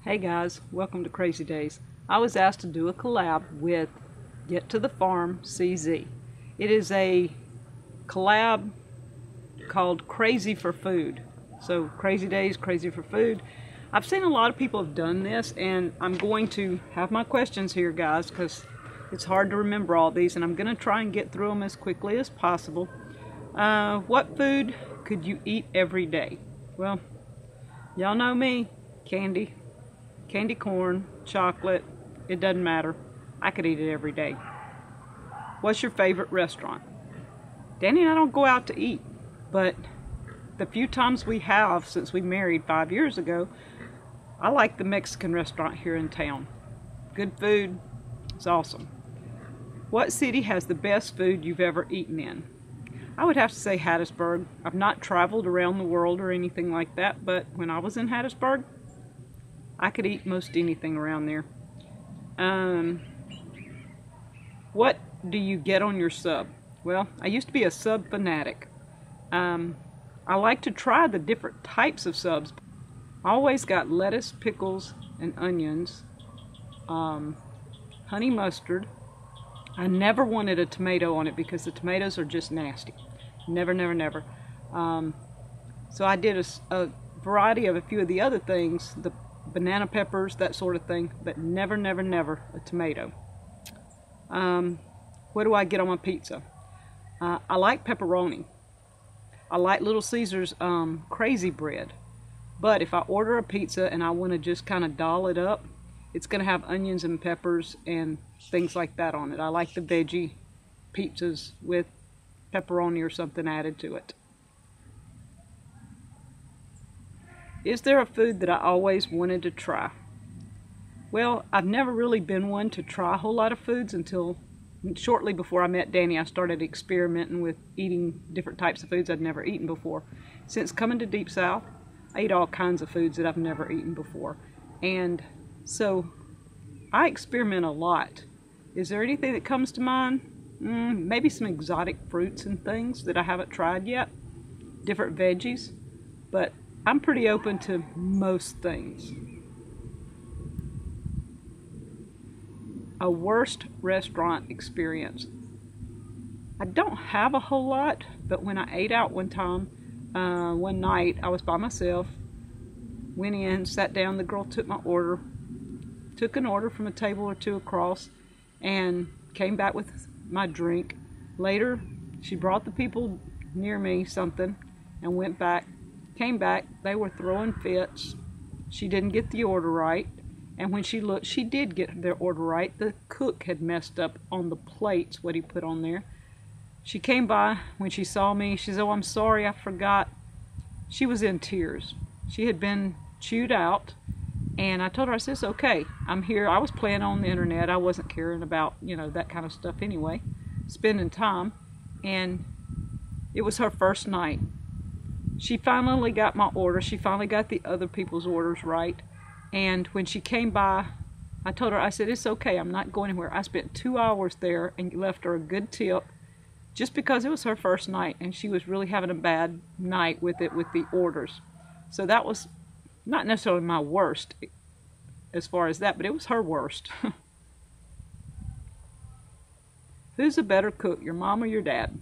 Hey guys, welcome to Crazy Days. I was asked to do a collab with Get to the Farm CZ. It is a collab called Crazy for Food. So Crazy Days, Crazy for Food. I've seen a lot of people have done this, and I'm going to have my questions here, guys, because it's hard to remember all these, and I'm going to try and get through them as quickly as possible. What food could you eat every day? Well, y'all know me, candy corn, chocolate, it doesn't matter. I could eat it every day. What's your favorite restaurant? Danny and I don't go out to eat, but the few times we have since we married 5 years ago, I like the Mexican restaurant here in town. Good food, it's awesome. What city has the best food you've ever eaten in? I would have to say Hattiesburg. I've not traveled around the world or anything like that, but when I was in Hattiesburg, I could eat most anything around there. What do you get on your sub? Well, I used to be a sub fanatic. I like to try the different types of subs. I always got lettuce, pickles, and onions, honey mustard. I never wanted a tomato on it because the tomatoes are just nasty. Never, never, never. So I did a variety of a few of the other things, the banana peppers, that sort of thing, but never, never, never a tomato. What do I get on my pizza? I like pepperoni. I like Little Caesar's crazy bread. But if I order a pizza and I want to just kind of doll it up, it's going to have onions and peppers and things like that on it. I like the veggie pizzas with pepperoni or something added to it. Is there a food that I always wanted to try? Well, I've never really been one to try a whole lot of foods until shortly before I met Danny. I started experimenting with eating different types of foods I'd never eaten before. Since coming to Deep South, I eat all kinds of foods that I've never eaten before. And so I experiment a lot. Is there anything that comes to mind? Maybe some exotic fruits and things that I haven't tried yet. Different veggies. But I'm pretty open to most things. A worst restaurant experience. I don't have a whole lot, but when I ate out one time, one night, I was by myself, went in, sat down, the girl took my order, took an order from a table or two across, and came back with my drink. Later, she brought the people near me something and went back. Came back, they were throwing fits. She didn't get the order right, and when she looked, she did get their order right. The cook had messed up on the plates, what he put on there. She came by, when she saw me, she said, "Oh, I'm sorry, I forgot." She was in tears. She had been chewed out, and I told her, I said, "It's okay, I'm here." I was playing on the internet. I wasn't caring about, that kind of stuff anyway, spending time, and it was her first night. She finally got my order. She finally got the other people's orders right. And when she came by, I told her, I said, "It's okay, I'm not going anywhere." I spent 2 hours there and left her a good tip just because it was her first night and she was really having a bad night with it, with the orders. So that was not necessarily my worst as far as that, but it was her worst. Who's a better cook, your mom or your dad?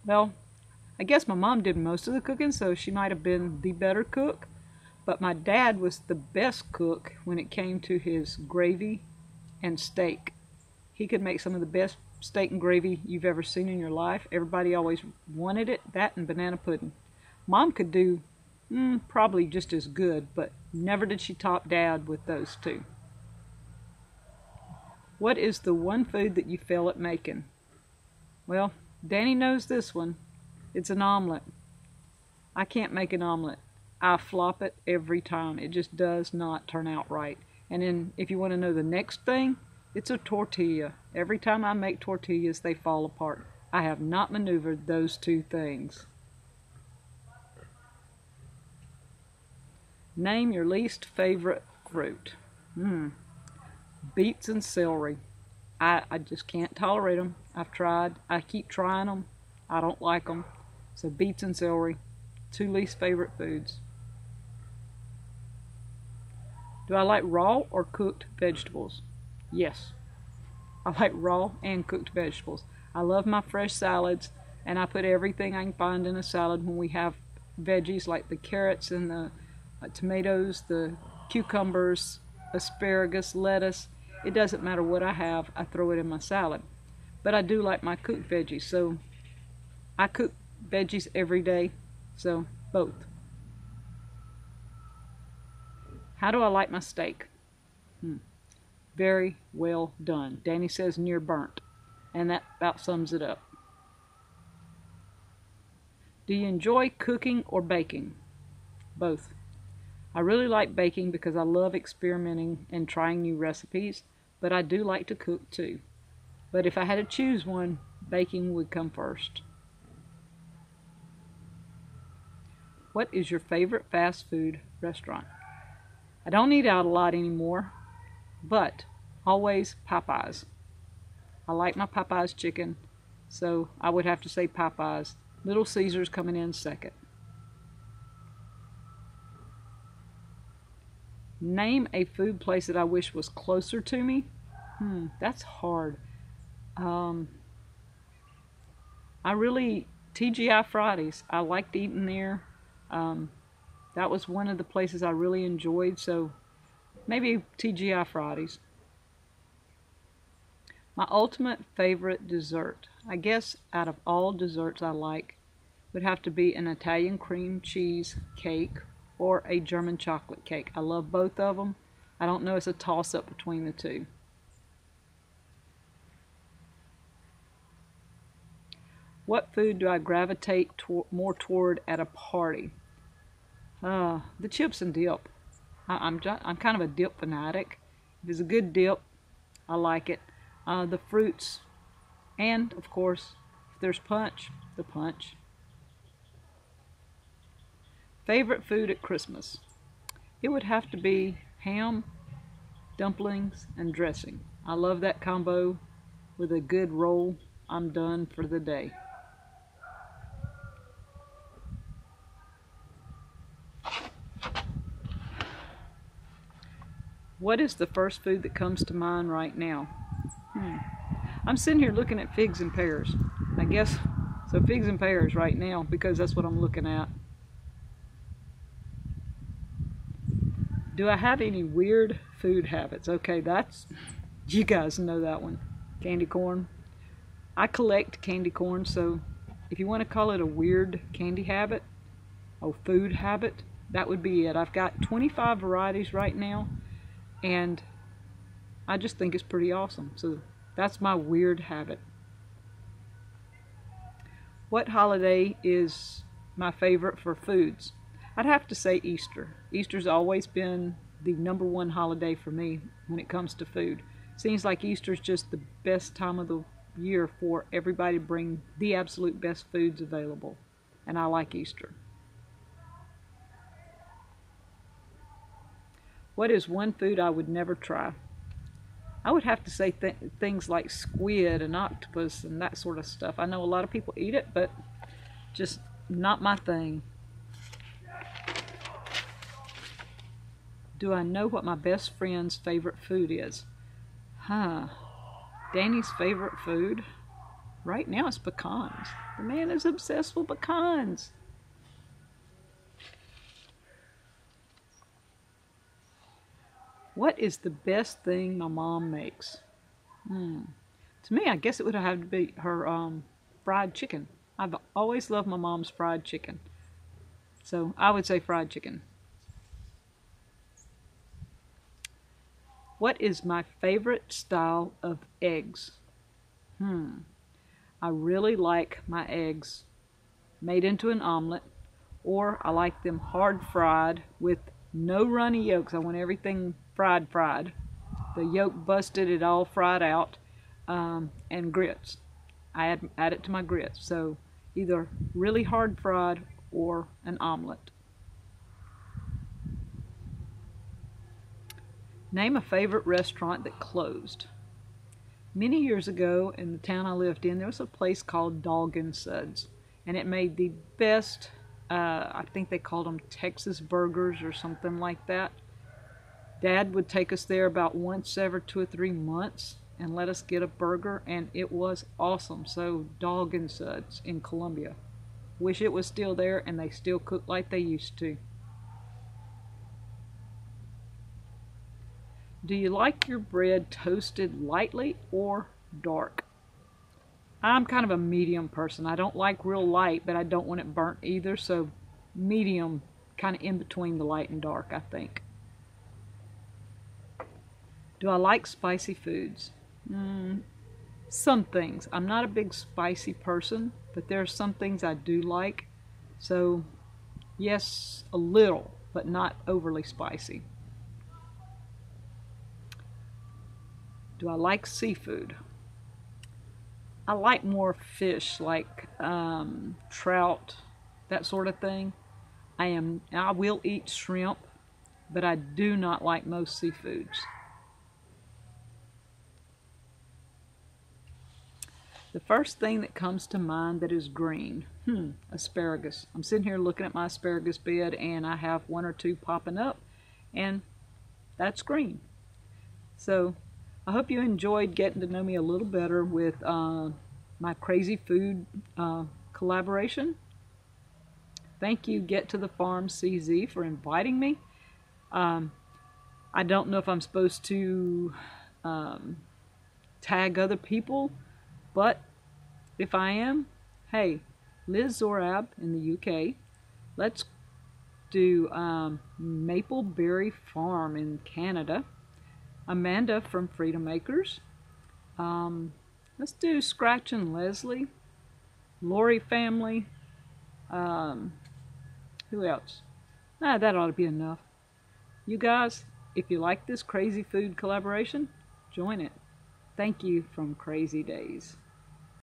Well, I guess my mom did most of the cooking, so she might have been the better cook. But my dad was the best cook when it came to his gravy and steak. He could make some of the best steak and gravy you've ever seen in your life. Everybody always wanted it, that and banana pudding. Mom could do probably just as good, but never did she top Dad with those two. What is the one food that you fail at making? Well, Danny knows this one. It's an omelet. I can't make an omelet. I flop it every time. It just does not turn out right. And then if you want to know the next thing, it's a tortilla. Every time I make tortillas, they fall apart. I have not maneuvered those two things. Name your least favorite fruit. Beets and celery. I just can't tolerate them. I've tried. I keep trying them. I don't like them. So beets and celery, two least favorite foods. Do I like raw or cooked vegetables? Yes, I like raw and cooked vegetables. I love my fresh salads, and I put everything I can find in a salad when we have veggies like the carrots and the tomatoes, the cucumbers, asparagus, lettuce. It doesn't matter what I have, I throw it in my salad. But I do like my cooked veggies, so I cook veggies every day, so both. How do I like my steak? Very well done. Danny says near burnt, and that about sums it up. Do you enjoy cooking or baking? Both. I really like baking because I love experimenting and trying new recipes, but I do like to cook too. But if I had to choose one, baking would come first. What is your favorite fast food restaurant? I don't eat out a lot anymore, but always Popeyes. I like my Popeyes chicken, so I would have to say Popeyes. Little Caesars coming in second. Name a food place that I wish was closer to me. That's hard. TGI Fridays. I liked eating there. That was one of the places I really enjoyed, so maybe TGI Fridays. My ultimate favorite dessert, I guess out of all desserts I like, would have to be an Italian cream cheese cake or a German chocolate cake. I love both of them. I don't know, it's a toss-up between the two. What food do I gravitate more toward at a party? The chips and dip. I'm kind of a dip fanatic. If it's a good dip, I like it. The fruits, and of course, if there's punch, the punch. Favorite food at Christmas? It would have to be ham, dumplings, and dressing. I love that combo. With a good roll, I'm done for the day. What is the first food that comes to mind right now? I'm sitting here looking at figs and pears. I guess, so figs and pears right now because that's what I'm looking at. Do I have any weird food habits? Okay, that's, you guys know that one. Candy corn. I collect candy corn, so if you want to call it a weird candy habit, or food habit, that would be it. I've got 25 varieties right now, and I just think it's pretty awesome. So that's my weird habit. What holiday is my favorite for foods? I'd have to say Easter. Easter's always been the #1 holiday for me when it comes to food. Seems like Easter's just the best time of the year for everybody to bring the absolute best foods available. And I like Easter. What is one food I would never try? I would have to say things like squid and octopus and that sort of stuff. I know a lot of people eat it, but just not my thing. Do I know what my best friend's favorite food is? Danny's favorite food? Right now it's pecans. The man is obsessed with pecans. What is the best thing my mom makes? To me, I guess it would have to be her fried chicken. I've always loved my mom's fried chicken. So I would say fried chicken. What is my favorite style of eggs? I really like my eggs made into an omelet, or I like them hard fried with no runny yolks. I want everything fried. The yolk busted, it all fried out, and grits. I add it to my grits. So either really hard fried or an omelet. Name a favorite restaurant that closed. Many years ago in the town I lived in, there was a place called Dog and Suds, and it made the best, I think they called them Texas burgers or something like that. Dad would take us there about once every 2 or 3 months and let us get a burger, and it was awesome. So Dog and Suds in Columbia. Wish it was still there and they still cook like they used to. Do you like your bread toasted lightly or dark? I'm kind of a medium person. I don't like real light, but I don't want it burnt either, so medium, kind of in between the light and dark, I think. Do I like spicy foods? Some things. I'm not a big spicy person, but there are some things I do like. So, yes, a little, but not overly spicy. Do I like seafood? I like more fish, like trout, that sort of thing. I will eat shrimp, but I do not like most seafoods. The first thing that comes to mind that is green, asparagus. I'm sitting here looking at my asparagus bed and I have one or two popping up, and that's green. So I hope you enjoyed getting to know me a little better with my crazy food collaboration. Thank you, Get to the Farm CZ, for inviting me. I don't know if I'm supposed to tag other people, but if I am, hey, Liz Zorab in the UK. Let's do Mapleberry Farm in Canada. Amanda from Freedom Acres. Let's do Scratch and Leslie. Lourie Family. Who else? That ought to be enough. You guys, if you like this crazy food collaboration, join it. Thank you from Crazy Days.